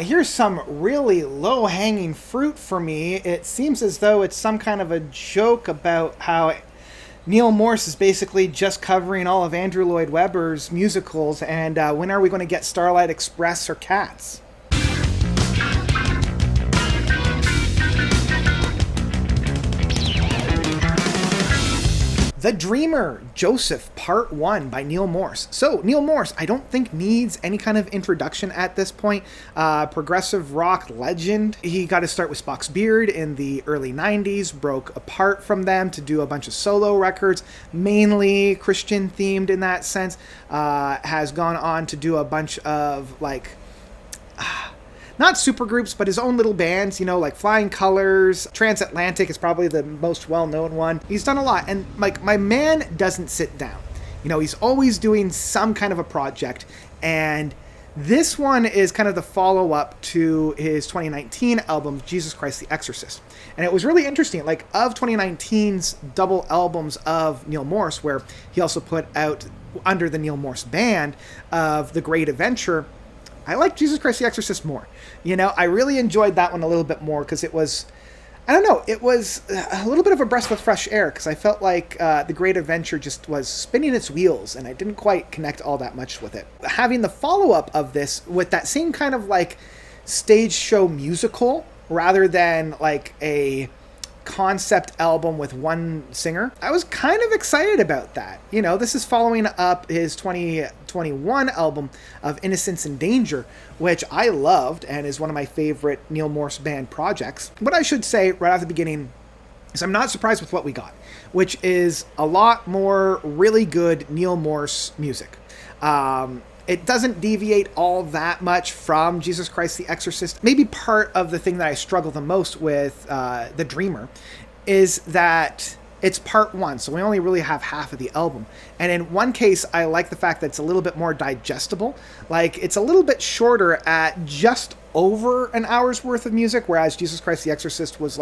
here's some really low-hanging fruit for me. It seems as though it's some kind of a joke about how Neal Morse is basically just covering all of Andrew Lloyd Webber's musicals, and when are we going to get Starlight Express or Cats? The Dreamer, Joseph, Part 1 by Neal Morse. So, Neal Morse, I don't think needs any kind of introduction at this point. Progressive rock legend. He got to start with Spock's Beard in the early 90s, broke apart from them to do a bunch of solo records, mainly Christian themed in that sense. Has gone on to do a bunch of, not supergroups, but his own little bands, like Flying Colors. Transatlantic is probably the most well-known one. He's done a lot, and my man doesn't sit down. He's always doing some kind of a project, and this one is kind of the follow-up to his 2019 album, Jesus Christ the Exorcist. And it was really interesting, of 2019's double albums of Neal Morse, where he also put out, under the Neal Morse band, of The Great Adventure, I like Jesus Christ the Exorcist more. I really enjoyed that one a little bit more because it was, it was a little bit of a breath of fresh air because I felt like The Great Adventure just was spinning its wheels and I didn't quite connect all that much with it. Having the follow-up of this with that same kind of stage show musical rather than a concept album with one singer, I was kind of excited about that. This is following up his 2021 album of Innocence and Danger, which I loved and is one of my favorite Neal Morse band projects. What I should say right at the beginning is I'm not surprised with what we got, which is a lot more really good Neal Morse music. It doesn't deviate all that much from Jesus Christ the Exorcist. Maybe part of the thing that I struggle the most with The Dreamer is that it's part one, so we only really have half of the album. And in one case, I like the fact that it's a little bit more digestible. It's a little bit shorter at just over an hour's worth of music, whereas Jesus Christ the Exorcist was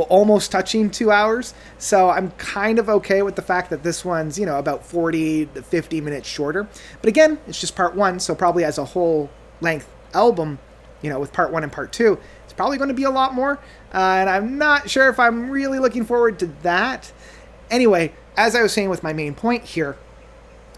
almost touching 2 hours. So I'm kind of okay with the fact that this one's, about 40 to 50 minutes shorter. But again, it's just part one. So probably as a whole length album, with part one and part two, it's probably going to be a lot more. And I'm not sure if I'm really looking forward to that. Anyway, as I was saying with my main point here,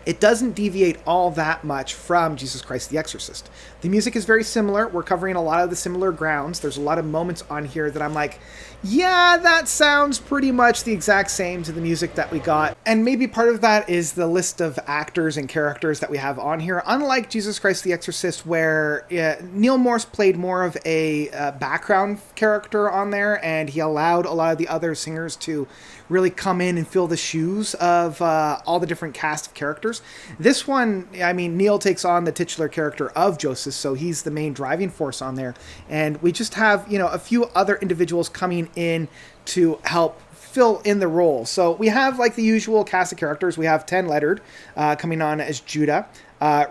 it doesn't deviate all that much from Jesus Christ the Exorcist. The music is very similar. We're covering a lot of the similar grounds. There's a lot of moments on here that I'm like, yeah, that sounds pretty much the exact same to the music that we got. And maybe part of that is the list of actors and characters that we have on here. Unlike Jesus Christ the Exorcist, where Neal Morse played more of a background character on there, and he allowed a lot of the other singers to really come in and fill the shoes of all the different cast of characters. This one, Neal takes on the titular character of Joseph, so he's the main driving force on there. And we just have, a few other individuals coming in to help fill in the role. So we have the usual cast of characters. We have Ten Leonard coming on as Judah.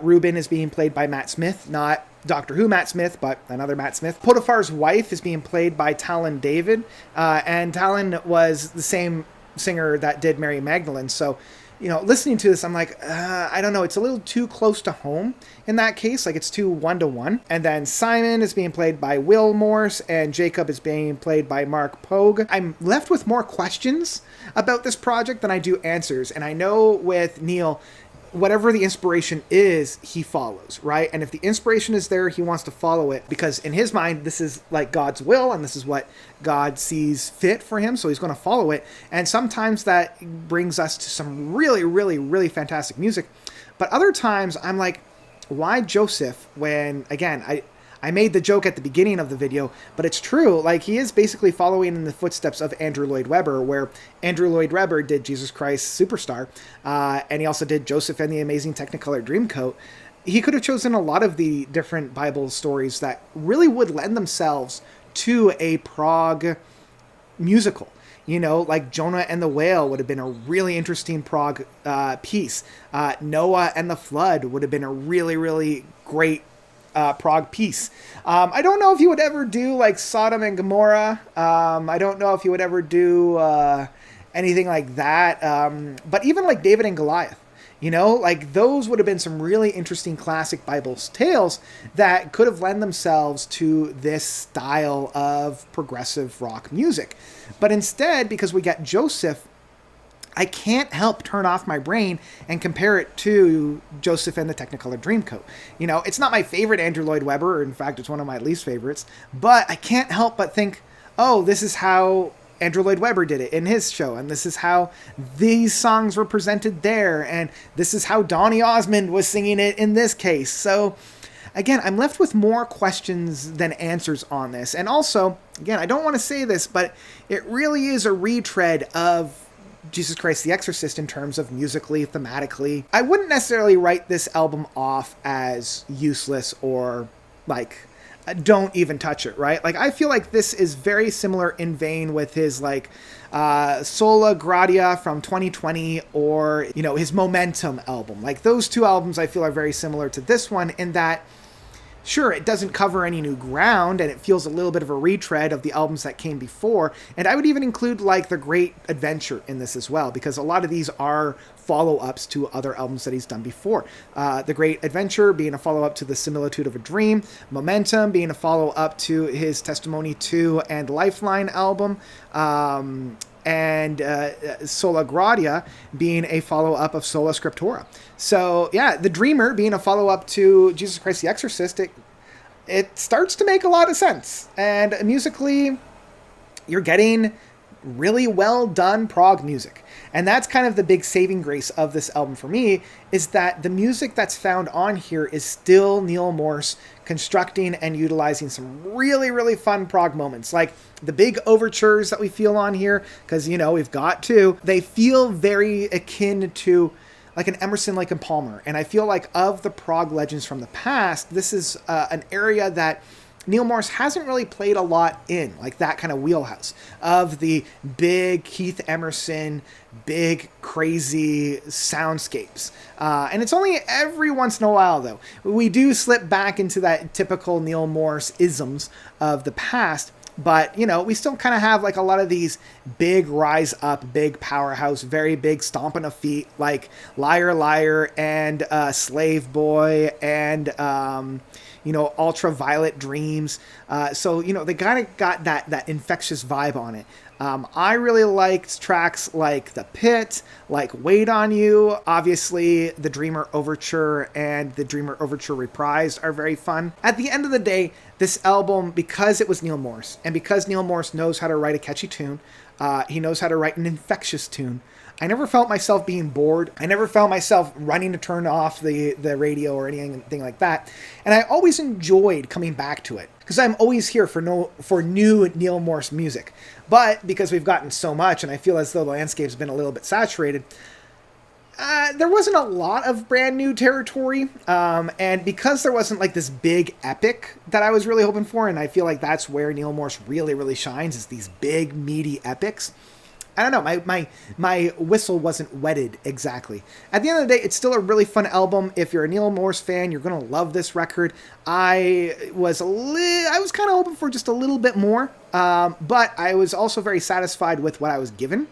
Reuben is being played by Matt Smith, not Doctor Who Matt Smith, but another Matt Smith. Potiphar's wife is being played by Talon David, and Talon was the same singer that did Mary Magdalene. So, listening to this, I'm like, I don't know, it's a little too close to home in that case, it's too one-to-one. And then Simon is being played by Will Morse, and Jacob is being played by Mark Pogue. I'm left with more questions about this project than I do answers, and I know with Neal, whatever the inspiration is, he follows, right? And if the inspiration is there, he wants to follow it because in his mind, this is God's will and this is what God sees fit for him. So he's going to follow it. And sometimes that brings us to some really, really, really fantastic music. But other times I'm like, why Joseph when, again, I made the joke at the beginning of the video, but it's true. He is basically following in the footsteps of Andrew Lloyd Webber, where Andrew Lloyd Webber did Jesus Christ Superstar, and he also did Joseph and the Amazing Technicolor Dreamcoat. He could have chosen a lot of the different Bible stories that really would lend themselves to a PROG musical. Jonah and the Whale would have been a really interesting PROG piece. Noah and the Flood would have been a really, really great PROG piece. I don't know if you would ever do Sodom and Gomorrah. I don't know if you would ever do anything like that. But even David and Goliath, Like those would have been some really interesting classic Bible tales that could have lent themselves to this style of progressive rock music. But instead, because we got Joseph, I can't help turn off my brain and compare it to Joseph and the Technicolor Dreamcoat. It's not my favorite Andrew Lloyd Webber, or in fact, it's one of my least favorites, but I can't help but think, oh, this is how Andrew Lloyd Webber did it in his show, and this is how these songs were presented there, and this is how Donny Osmond was singing it in this case. So again, I'm left with more questions than answers on this. And also, again, I don't want to say this, but it really is a retread of Jesus Christ the Exorcist in terms of musically, thematically. I wouldn't necessarily write this album off as useless or don't even touch it, right? I feel like this is very similar in vein with his Sola Gratia from 2020 or, his Momentum album. Those two albums I feel are very similar to this one in that, sure, it doesn't cover any new ground, and it feels a little bit of a retread of the albums that came before. And I would even include The Great Adventure in this as well, because a lot of these are follow-ups to other albums that he's done before. The Great Adventure being a follow-up to The Similitude of a Dream, Momentum being a follow-up to his Testimony 2 and Lifeline album, and Sola Gratia being a follow-up of Sola Scriptura. So, yeah, The Dreamer being a follow-up to Jesus Christ the Exorcist, it starts to make a lot of sense. And musically, you're getting really well done prog music. And that's kind of the big saving grace of this album for me, is that the music that's found on here is still Neal Morse constructing and utilizing some really, really fun prog moments. Like the big overtures that we feel on here, because, we've got two. They feel very akin to an Emerson, Lake and Palmer. And I feel like of the prog legends from the past, this is an area that Neal Morse hasn't really played a lot in, that kind of wheelhouse of the big Keith Emerson, big crazy soundscapes. And it's only every once in a while, though. We do slip back into that typical Neal Morse isms of the past, but, we still kind of have a lot of these big rise up, big powerhouse, very big stomping of feet, like Liar Liar and Slave Boy and Ultraviolet Dreams. So, they kind of got that infectious vibe on it. I really liked tracks like The Pit, Wait on You. Obviously, the Dreamer Overture and the Dreamer Overture Reprised are very fun. At the end of the day, this album, because it was Neal Morse, and because Neal Morse knows how to write a catchy tune, he knows how to write an infectious tune, I never felt myself being bored. I never felt myself running to turn off the radio or anything like that. And I always enjoyed coming back to it, because I'm always here for new Neal Morse music. But because we've gotten so much, and I feel as though the landscape's been a little bit saturated, there wasn't a lot of brand new territory. And because there wasn't this big epic that I was really hoping for, and I feel like that's where Neal Morse really, really shines, is these big, meaty epics. I don't know, my whistle wasn't wetted exactly. At the end of the day, it's still a really fun album. If you're a Neal Morse fan, you're going to love this record. I was kind of hoping for just a little bit more, but I was also very satisfied with what I was given,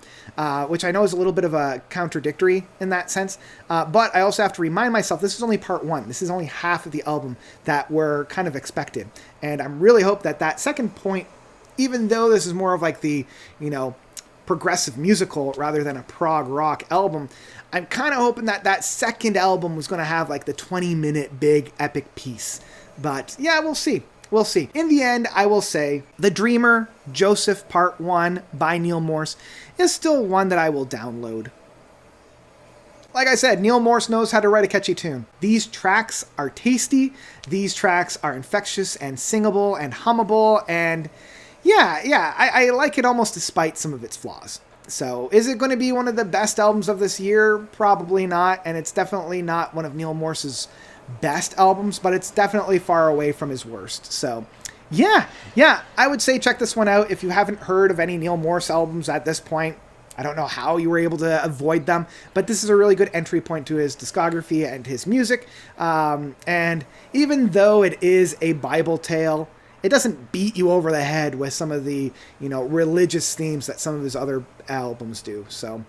which I know is a little bit of a contradictory in that sense. But I also have to remind myself, this is only part one. This is only half of the album that we're kind of expected. And I'm really hope that second point, even though this is more of the, progressive musical rather than a prog rock album, I'm kind of hoping that second album was going to have the 20-minute big epic piece. But yeah, we'll see. We'll see. In the end, I will say The Dreamer, Joseph Part 1 by Neal Morse is still one that I will download. Like I said, Neal Morse knows how to write a catchy tune. These tracks are tasty. These tracks are infectious and singable and hummable, and I like it almost despite some of its flaws. So, is it going to be one of the best albums of this year? Probably not, and it's definitely not one of Neal Morse's best albums, but it's definitely far away from his worst. So, yeah, I would say check this one out. If you haven't heard of any Neal Morse albums at this point, I don't know how you were able to avoid them, but this is a really good entry point to his discography and his music. And even though it is a Bible tale, it doesn't beat you over the head with some of the, religious themes that some of his other albums do. So,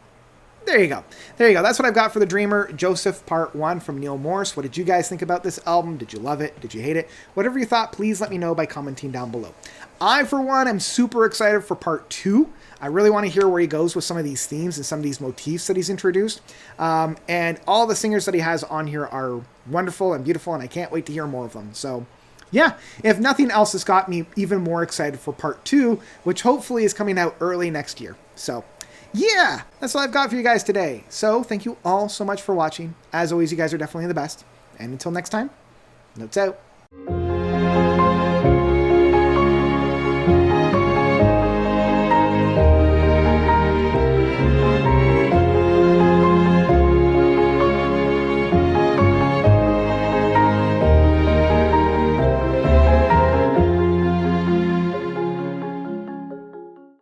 There you go. There you go. That's what I've got for The Dreamer, Joseph Part 1 from Neal Morse. What did you guys think about this album? Did you love it? Did you hate it? Whatever you thought, please let me know by commenting down below. I, for one, am super excited for Part 2. I really want to hear where he goes with some of these themes and some of these motifs that he's introduced. And all the singers that he has on here are wonderful and beautiful, and I can't wait to hear more of them. So, yeah, if nothing else has got me even more excited for Part 2, which hopefully is coming out early next year. So, yeah, that's all I've got for you guys today. So, thank you all so much for watching. As always, you guys are definitely the best. And until next time, notes out.